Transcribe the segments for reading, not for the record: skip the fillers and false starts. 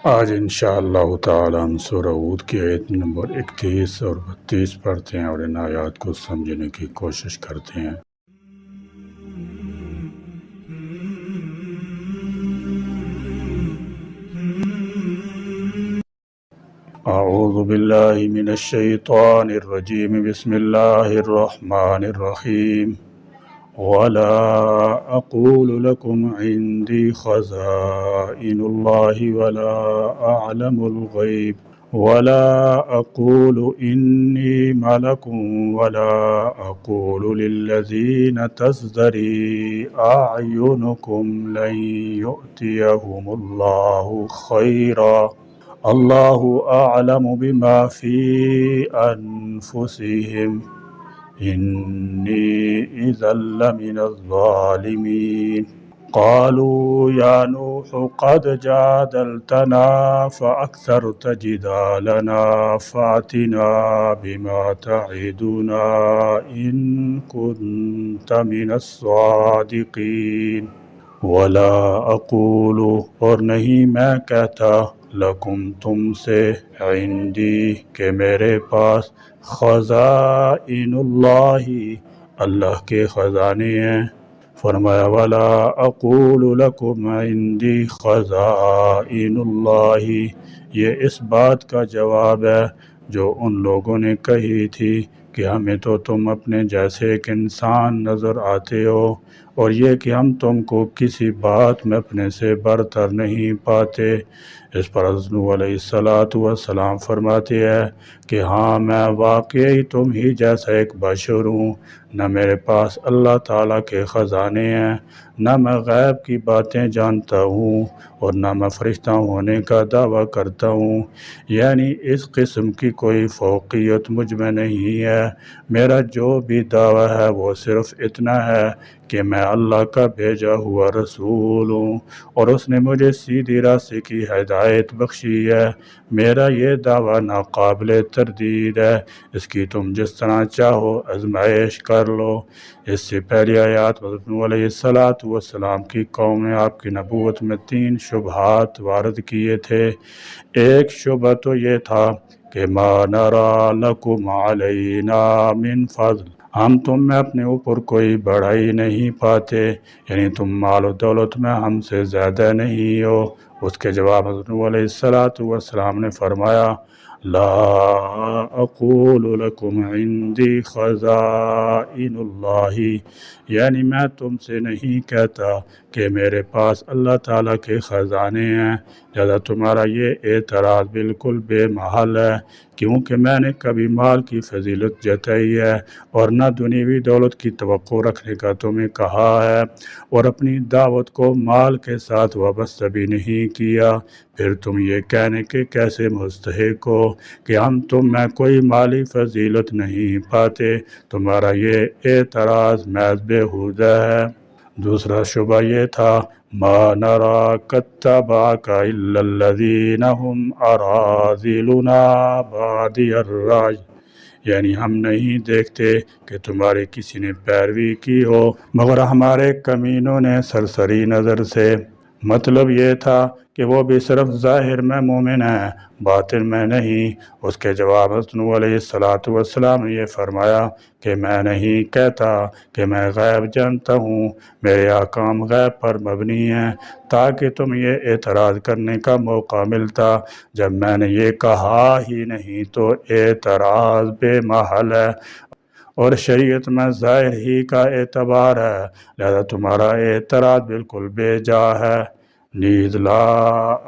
آج انشاءاللہ تعالی ہم سورہ ہود کی آیت نمبر 31 اور 32 پڑھتے ہیں اور ان آیات کو سمجھنے کی کوشش کرتے ہیں۔ اعوذ باللہ من الشیطان الرجیم، بسم اللہ الرحمن الرحیم۔ وَلَا أَقُولُ لَكُمْ عِنْدِي خَزَائِنُ اللَّهِ وَلَا أَعْلَمُ الْغَيْبَ وَلَا أَقُولُ إِنِّي مَلَكٌ وَلَا أَقُولُ لِلَّذِينَ تَزْدَرِي أَعْيُنُكُمْ لَنْ يُؤْتِيَهُمُ اللَّهُ خَيْرًا اللَّهُ أَعْلَمُ بِمَا فِي أَنفُسِهِمْ إِنِّي إِذًا لَّمِنَ الظَّالِمِينَ قَالُوا يَا نُوحُ قَدْ جَادَلْتَنَا فَأَكْثَرْتَ جِدَالَنَا فَأْتِنَا بِمَا تَعِدُنَا إِن كُنتَ مِنَ الصَّادِقِينَ وَلَا أَقُولُ اور نہیں میں کہتا لَكُمْ تم سے عِندِي کہ میرے پاس خزائن اللہ اللہ کے خزانے ہیں۔ فرمایا وَلَا أَقُولُ لَكُمْ عِندِي خَزَائِنُ اللَّهِ، یہ اس بات کا جواب ہے جو ان لوگوں نے کہی تھی کہ ہمیں تو تم اپنے جیسے ایک انسان نظر آتے ہو، اور یہ کہ ہم تم کو کسی بات میں اپنے سے برتر نہیں پاتے۔ اس پر حضرت نوح علیہ السلام فرماتے ہیں کہ ہاں میں واقعی تم ہی جیسا ایک بشر ہوں، نہ میرے پاس اللہ تعالیٰ کے خزانے ہیں، نہ میں غیب کی باتیں جانتا ہوں، اور نہ میں فرشتہ ہونے کا دعویٰ کرتا ہوں، یعنی اس قسم کی کوئی فوقیت مجھ میں نہیں ہے۔ میرا جو بھی دعویٰ ہے وہ صرف اتنا ہے کہ میں اللہ کا بھیجا ہوا رسول ہوں، اور اس نے مجھے سیدھی راستے کی ہدایت بخشی ہے۔ میرا یہ دعویٰ ناقابل تردید ہے، اس کی تم جس طرح چاہو آزمائش کر لو۔ اس سے پہلی آیات حضرت نوح علیہ السلام کی قوم نے آپ کی نبوت میں 3 شبہات وارد کیے تھے۔ ایک شبہ تو یہ تھا کہ ما نرا لکم علینا من فضل، ہم تم میں اپنے اوپر کوئی بڑائی نہیں پاتے، یعنی تم مال و دولت میں ہم سے زیادہ نہیں ہو۔ اس کے جواب حضرت نوح علیہ السلام نے فرمایا لا اقول لکم عندی خزائن اللہ، یعنی میں تم سے نہیں کہتا کہ میرے پاس اللہ تعالیٰ کے خزانے ہیں، لہذا تمہارا یہ اعتراض بالکل بے محل ہے، کیونکہ میں نے کبھی مال کی فضیلت جتائی ہے اور نہ دنیوی دولت کی توقع رکھنے کا تمہیں کہا ہے، اور اپنی دعوت کو مال کے ساتھ وابستہ بھی نہیں کیا۔ پھر تم یہ کہنے کے کیسے مستحق ہو کہ ہم تم میں کوئی مالی فضیلت نہیں پاتے؟ تمہارا یہ اعتراض محض بیہودہ ہے۔ دوسرا شبہ یہ تھا ما نراک اتبعک الا الذین هم اراذلنا بادی الرأی، یعنی ہم نہیں دیکھتے کہ تمہاری کسی نے پیروی کی ہو مگر ہمارے کمینوں نے سرسری نظر سے۔ مطلب یہ تھا کہ وہ بھی صرف ظاہر میں مومن ہیں، باطن میں نہیں۔ اس کے جواب حضرت نوح علیہ السلام نے یہ فرمایا کہ میں نہیں کہتا کہ میں غیب جانتا ہوں، میرے احکام غیب پر مبنی ہیں، تاکہ تم یہ اعتراض کرنے کا موقع ملتا۔ جب میں نے یہ کہا ہی نہیں تو اعتراض بے محل ہے، اور شریعت میں ظاہر ہی کا اعتبار ہے، لہذا تمہارا اعتراض بالکل بے جا ہے۔ نیز لا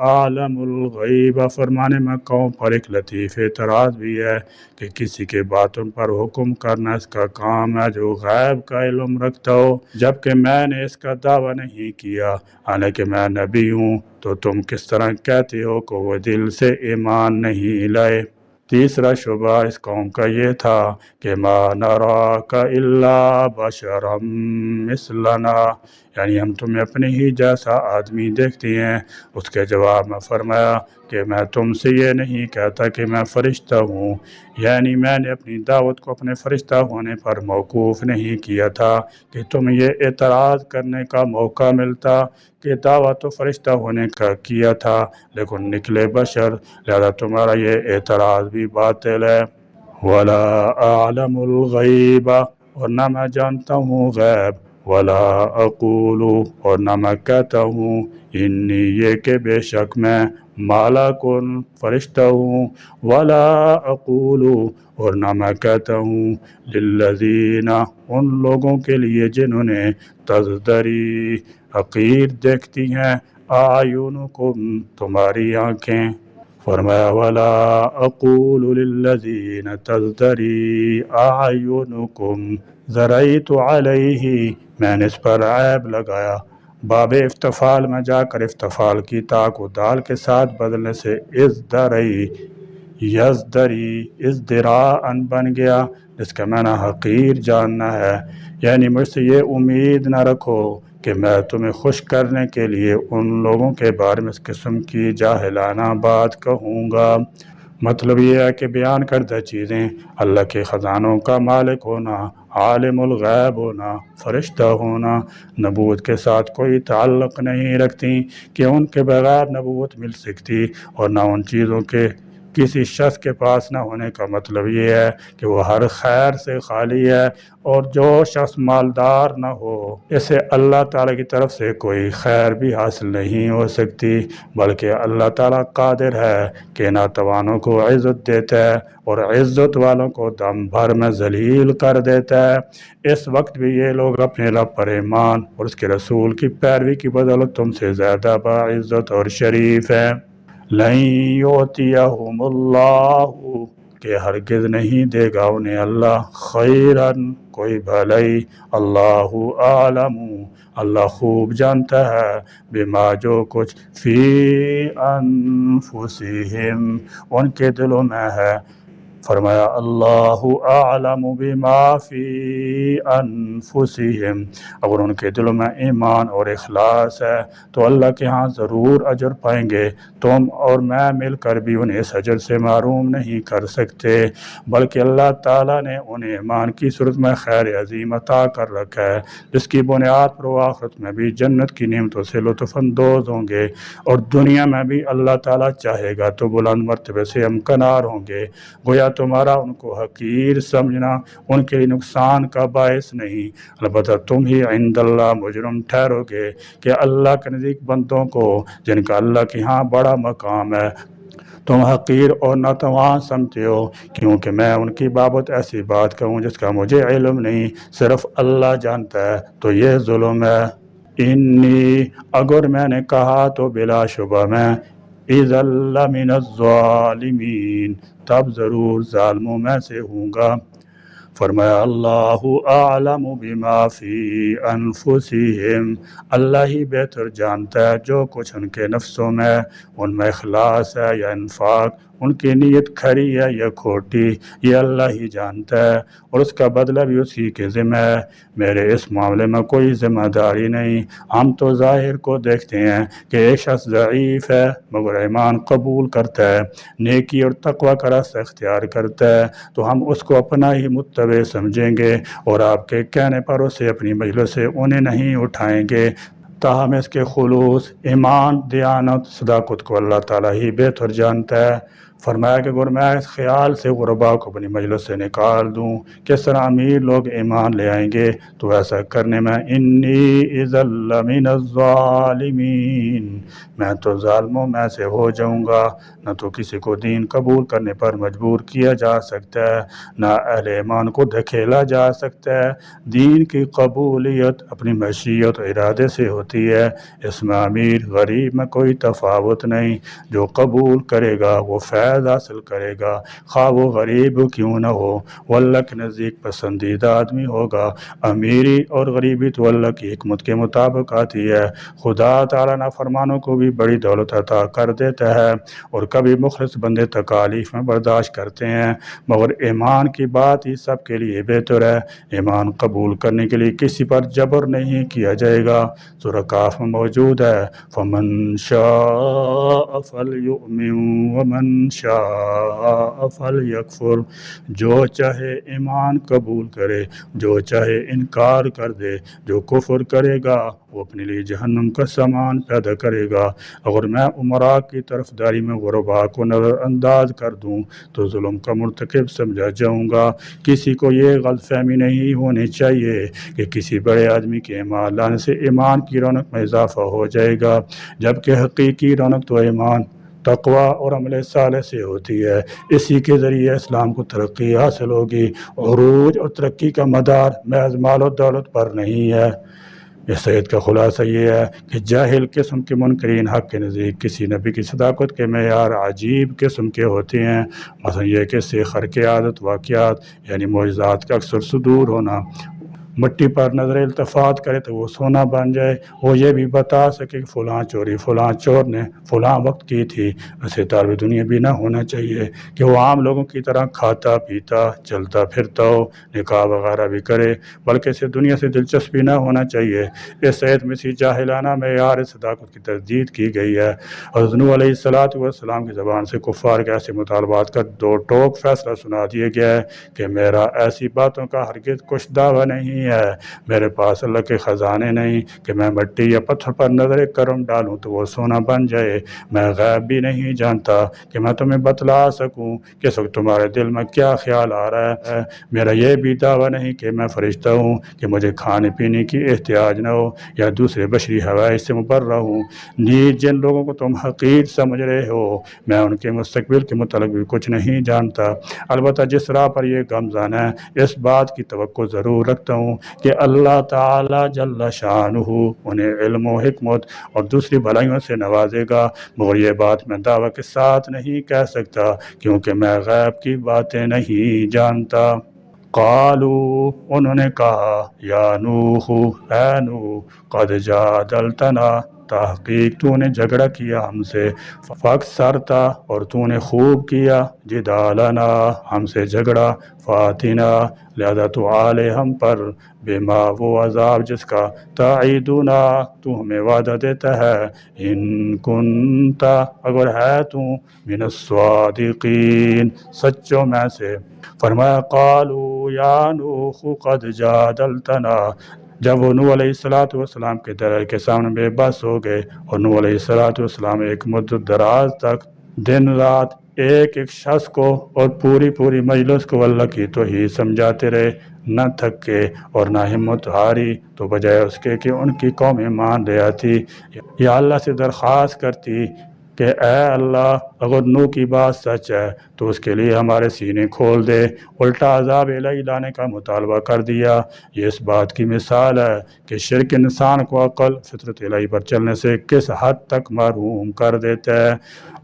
عالم الغیب فرمانے میں قوم پر ایک لطیف اعتراض بھی ہے کہ کسی کے باتوں پر حکم کرنا اس کا کام ہے جو غیب کا علم رکھتا ہو، جبکہ میں نے اس کا دعویٰ نہیں کیا، حالانکہ میں نبی ہوں، تو تم کس طرح کہتے ہو کہ وہ دل سے ایمان نہیں لائے؟ تیسرا شبہ اس قوم کا یہ تھا کہ ما نراک الا بشرا مثلنا، یعنی ہم تمہیں اپنے ہی جیسا آدمی دیکھتے ہیں۔ اس کے جواب میں فرمایا کہ میں تم سے یہ نہیں کہتا کہ میں فرشتہ ہوں، یعنی میں نے اپنی دعوت کو اپنے فرشتہ ہونے پر موقوف نہیں کیا تھا کہ تمہیں یہ اعتراض کرنے کا موقع ملتا کہ دعوت تو فرشتہ ہونے کا کیا تھا لیکن نکلے بشر، لہذا تمہارا یہ اعتراض بھی باطل ہے۔ وَلَا أَعْلَمُ الْغَيْبَ، اور نہ میں جانتا ہوں غیب، وَلَا أَقُولُ، اور نہ میں کہتا ہوں انی یہ کہ بے شک میں مالکن فرشتہ ہوں، وَلَا أَقُولُ، اور نہ میں کہتا ہوں لِلَّذِينَ، ان لوگوں کے لیے جنہوں نے تزدری حقیر دیکھتی ہیں اعینکم تمہاری آنکھیں۔ فرمایا وَلَا أَقُولُ لِلَّذِينَ تَزْدَرِي أَعْيُنُكُمْ، زَرَعْتُ عَلَيْهِ، میں نے اس پر عیب لگایا۔ باب افتفال میں جا کر افتفال کی تا کو دال کے ساتھ بدلنے سے ازدری یزدری ازدراءً بن گیا، جس کا معنی حقیر جاننا ہے، یعنی مجھ سے یہ امید نہ رکھو کہ میں تمہیں خوش کرنے کے لیے ان لوگوں کے بارے میں اس قسم کی جاہلانہ بات کہوں گا۔ مطلب یہ ہے کہ بیان کردہ چیزیں اللہ کے خزانوں کا مالک ہونا، عالم الغیب ہونا، فرشتہ ہونا، نبوت کے ساتھ کوئی تعلق نہیں رکھتی کہ ان کے بغیر نبوت مل سکتی، اور نہ ان چیزوں کے کسی شخص کے پاس نہ ہونے کا مطلب یہ ہے کہ وہ ہر خیر سے خالی ہے، اور جو شخص مالدار نہ ہو اسے اللہ تعالیٰ کی طرف سے کوئی خیر بھی حاصل نہیں ہو سکتی، بلکہ اللہ تعالیٰ قادر ہے کہ ناتوانوں کو عزت دیتا ہے اور عزت والوں کو دم بھر میں ذلیل کر دیتا ہے۔ اس وقت بھی یہ لوگ اپنے رب پر ایمان اور اس کے رسول کی پیروی کی بدولت تم سے زیادہ باعزت اور شریف ہیں۔ لَن يُؤْتِيَهُمُ اللَّهُ، کہ ہرگز نہیں دے گا انہیں اللہ، خیراً کوئی بھلائی، اللہ اعلم، اللہ خوب جانتا ہے، بما جو کچھ فی انفسہم ان کے دلوں میں ہے۔ فرمایا اللہ اعلم بما فی انفسہم، اگر ان کے دلوں میں ایمان اور اخلاص ہے تو اللہ کے ہاں ضرور اجر پائیں گے۔ تم اور میں مل کر بھی انہیں اس اجر سے محروم نہیں کر سکتے، بلکہ اللہ تعالیٰ نے انہیں ایمان کی صورت میں خیر عظیم عطا کر رکھا ہے، جس کی بنیاد پر وہ آخرت میں بھی جنت کی نعمتوں سے لطف اندوز ہوں گے، اور دنیا میں بھی اللہ تعالیٰ چاہے گا تو بلند مرتبے سے ہمکنار ہوں گے۔ گویا تمہارا ان کو حقیر سمجھنا ان کے لیے نقصان کا باعث نہیں، البتہ تم ہی عند اللہ مجرم ٹھہرو گے کہ اللہ کے نزدیک بندوں کو جن کا اللہ کے ہاں بڑا مقام ہے تم حقیر اور ناتوان سمجھتے ہو، کیونکہ میں ان کی بابت ایسی بات کہوں جس کا مجھے علم نہیں، صرف اللہ جانتا ہے، تو یہ ظلم ہے۔ انی، اگر میں نے کہا تو بلا شبہ میں، اذا لمن الظالمین، تب ضرور ظالموں میں سے ہوں گا۔ فرمایا اللہ اعلم بما فی انفسہم، اللہ ہی بہتر جانتا ہے جو کچھ ان کے نفسوں میں، ان میں اخلاص ہے یا انفاق، ان کی نیت کھری ہے یا کھوٹی، یہ اللہ ہی جانتا ہے، اور اس کا بدلہ بھی اسی کے ذمہ ہے، میرے اس معاملے میں کوئی ذمہ داری نہیں۔ ہم تو ظاہر کو دیکھتے ہیں کہ ایک شخص ضعیف ہے مگر ایمان قبول کرتا ہے، نیکی اور تقوی کا راستہ اختیار کرتا ہے، تو ہم اس کو اپنا ہی متبع سمجھیں گے، اور آپ کے کہنے پر اسے اپنی مجلس سے انہیں نہیں اٹھائیں گے، تاہم اس کے خلوص، ایمان، دیانت، صداقت کو اللہ تعالیٰ ہی بہتر جانتا ہے۔ فرمایا کہ اگر میں اس خیال سے غربا کو اپنی مجلس سے نکال دوں کہ اس طرح امیر لوگ ایمان لے آئیں گے، تو ایسا کرنے میں انی اذا لمن الظالمین، میں تو ظالموں میں سے ہو جاؤں گا۔ نہ تو کسی کو دین قبول کرنے پر مجبور کیا جا سکتا ہے، نہ اہل ایمان کو دھکیلا جا سکتا ہے۔ دین کی قبولیت اپنی مشیت و ارادے سے ہوتی ہوتی ہے، اس میں امیر غریب میں کوئی تفاوت نہیں، جو قبول کرے گا وہ فیض حاصل کرے گا، خواہ وہ غریب کیوں نہ ہو، وہ اللہ کے نزدیک پسندیدہ آدمی ہوگا۔ امیری اور غریبی تو اللہ کی حکمت کے مطابق آتی ہے، خدا تعالیٰ نافرمانوں کو بھی بڑی دولت عطا کر دیتا ہے اور کبھی مخلص بندے تکالیف میں برداشت کرتے ہیں، مگر ایمان کی بات ہی سب کے لیے بہتر ہے۔ ایمان قبول کرنے کے لیے کسی پر جبر نہیں کیا جائے گا۔ سورہ کاف میں موجود ہے، فَمَن شَاءَ فَلْيُؤْمِن وَمَن شَاءَ فَلْيَكْفُرْ، جو چاہے ایمان قبول کرے، جو چاہے انکار کر دے، جو کفر کرے گا وہ اپنے لیے جہنم کا سامان پیدا کرے گا۔ اگر میں عمراء کی طرفداری میں غرباء کو نظر انداز کر دوں تو ظلم کا مرتکب سمجھا جاؤں گا۔ کسی کو یہ غلط فہمی نہیں ہونی چاہیے کہ کسی بڑے آدمی کے ایمان لانے سے ایمان کی رونق میں اضافہ ہو جائے گا، جبکہ حقیقی رونق تو ایمان، تقوی اور عمل صالح سے ہوتی ہے۔ اسی کے ذریعے اسلام کو ترقی حاصل ہوگی۔ عروج اور ترقی کا مدار محض مال و دولت پر نہیں ہے۔ اس آیت کا خلاصہ یہ ہے کہ جاہل قسم کے منکرین حق کے نزدیک کسی نبی کی صداقت کے معیار عجیب قسم کے ہوتے ہیں، مثلا یہ کہ سے خرق عادت واقعات یعنی معجزات کا اکثر صدور ہونا، مٹی پر نظر التفات کرے تو وہ سونا بن جائے، وہ یہ بھی بتا سکے کہ فلاں چوری فلاں چور نے فلاں وقت کی تھی۔ ایسے طالب دنیا بھی نہ ہونا چاہیے کہ وہ عام لوگوں کی طرح کھاتا پیتا چلتا پھرتا ہو، نکاح وغیرہ بھی کرے، بلکہ اسے دنیا سے دلچسپی نہ ہونا چاہیے۔ اس آیت میں اسی جاہلانہ معیار صداقت کی تردید کی گئی ہے۔ حضرت نوح علیہ السلام کی زبان سے کفار کے ایسے مطالبات کا دو ٹوک فیصلہ سنا دیا گیا ہے کہ میرا ایسی باتوں کا ہرگز کچھ دعویٰ نہیں ہے، میرے پاس اللہ کے خزانے نہیں کہ میں مٹی یا پتھر پر نظر کرم ڈالوں تو وہ سونا بن جائے، میں غیب بھی نہیں جانتا کہ میں تمہیں بتلا سکوں کہ اس وقت تمہارے دل میں کیا خیال آ رہا ہے، میرا یہ بھی دعویٰ نہیں کہ میں فرشتہ ہوں کہ مجھے کھانے پینے کی احتیاج نہ ہو یا دوسرے بشری حوائج سے مبرہ ہوں۔ نیز جن لوگوں کو تم حقیر سمجھ رہے ہو میں ان کے مستقبل کے متعلق بھی کچھ نہیں جانتا، البتہ جس راہ پر یہ گامزن ہے اس بات کی توقع ضرور رکھتا ہوں کہ اللہ تعالی جل شانہ انہیں علم و حکمت اور دوسری بھلائیوں سے نوازے گا، مگر یہ بات میں دعویٰ کے ساتھ نہیں کہہ سکتا کیونکہ میں غیب کی باتیں نہیں جانتا۔ قالوا انہوں نے کہا یا نوح اے نوح قد جادلتنا تحقیق تو نے جھگڑا کیا ہم سے، فاکثرتا اور تو نے خوب کیا، جدالنا ہم سے جھگڑا، فاتنا لہذا تو آلے ہم پر، بما وہ عذاب جس کا تعیدنا تو ہمیں وعدہ دیتا ہے، ان کنتا اگر ہے تو من الصادقین سچوں میں سے۔ فرمایا قالوا یا نوح قد جادلتنا، جب وہ نوح علیہ السلام کے دلائل کے سامنے بے بس ہو گئے اور نوح علیہ السلام ایک مدت دراز تک دن رات ایک ایک شخص کو اور پوری مجلس کو اللہ کی توحید سمجھاتے رہے، نہ تھکے اور نہ ہمت ہاری، تو بجائے اس کے کہ ان کی قوم ایمان لے آتی یا اللہ سے درخواست کرتی کہ اے اللہ اگر نوح کی بات سچ ہے تو اس کے لیے ہمارے سینے کھول دے، الٹا عذاب الہی لانے کا مطالبہ کر دیا۔ یہ اس بات کی مثال ہے کہ شرک انسان کو عقل فطرت الہی پر چلنے سے کس حد تک محروم کر دیتا ہے،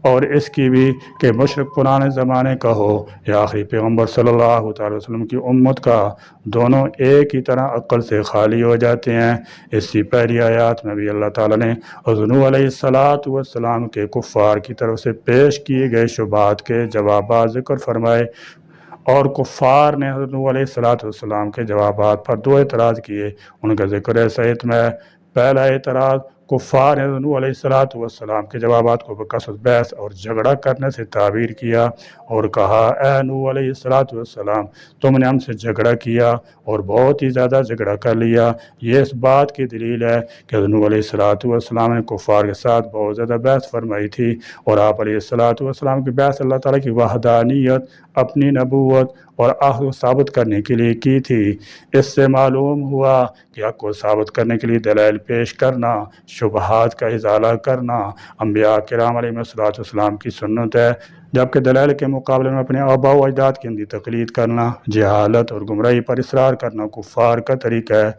اور اس کی بھی کہ مشرک پرانے زمانے کا ہو یا آخری پیغمبر صلی اللہ تعالی وسلم کی امت کا، دونوں ایک ہی طرح عقل سے خالی ہو جاتے ہیں۔ اسی پہلی آیات میں بھی اللہ تعالیٰ نے حضرت نوح علیہ السلام کے کفار کی طرف سے پیش کیے گئے شبہات کے جوابات ذکر فرمائے، اور کفار نے حضرت نوح علیہ السلام کے جوابات پر دو اعتراض کیے، ان کا ذکر ہے سعید میں۔ پہلا اعتراض، کفار نے حضرت نوح علیہ السلام کے جوابات کو بکثرت بحث اور جھگڑا کرنے سے تعبیر کیا اور کہا اے نوح علیہ السلام تم نے ہم سے جھگڑا کیا اور بہت ہی زیادہ جھگڑا کر لیا۔ یہ اس بات کی دلیل ہے کہ حضرت نوح علیہ السلام نے کفار کے ساتھ بہت زیادہ بحث فرمائی تھی، اور آپ علیہ السلام کی بحث اللہ تعالیٰ کی وحدانیت، اپنی نبوت اور حق کو ثابت کرنے کے لیے کی تھی۔ اس سے معلوم ہوا کہ حق کو ثابت کرنے کے لیے دلائل پیش کرنا شبہات کا ازالہ کرنا انبیاء کرام علیہ السلام کی سنت ہے، جبکہ دلائل کے مقابلے میں اپنے آباء و اجداد کی اندھی تقلید کرنا، جہالت اور گمراہی پر اصرار کرنا کفار کا طریقہ ہے۔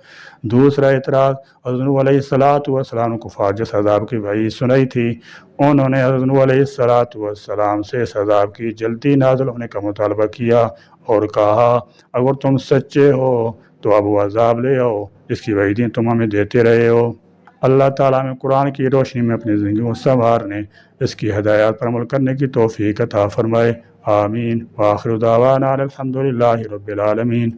دوسرا اعتراض، حضرت نوح علیہ السلام کفار جس عذاب کی وعید سنائی تھی، انہوں نے حضرت نوح علیہ السلام سے اس عذاب کی جلدی نازل ہونے کا مطالبہ کیا اور کہا اگر تم سچے ہو تو اب وہ عذاب لے آؤ جس کی وعیدیں تم ہمیں دیتے رہے ہو۔ اللہ تعالیٰ میں قرآن کی روشنی میں اپنی زندگی کو سنوارنے، اس کی ہدایات پر عمل کرنے کی توفیق عطا فرمائے، آمین۔ وآخر دعوانا الحمدللہ رب العالمین۔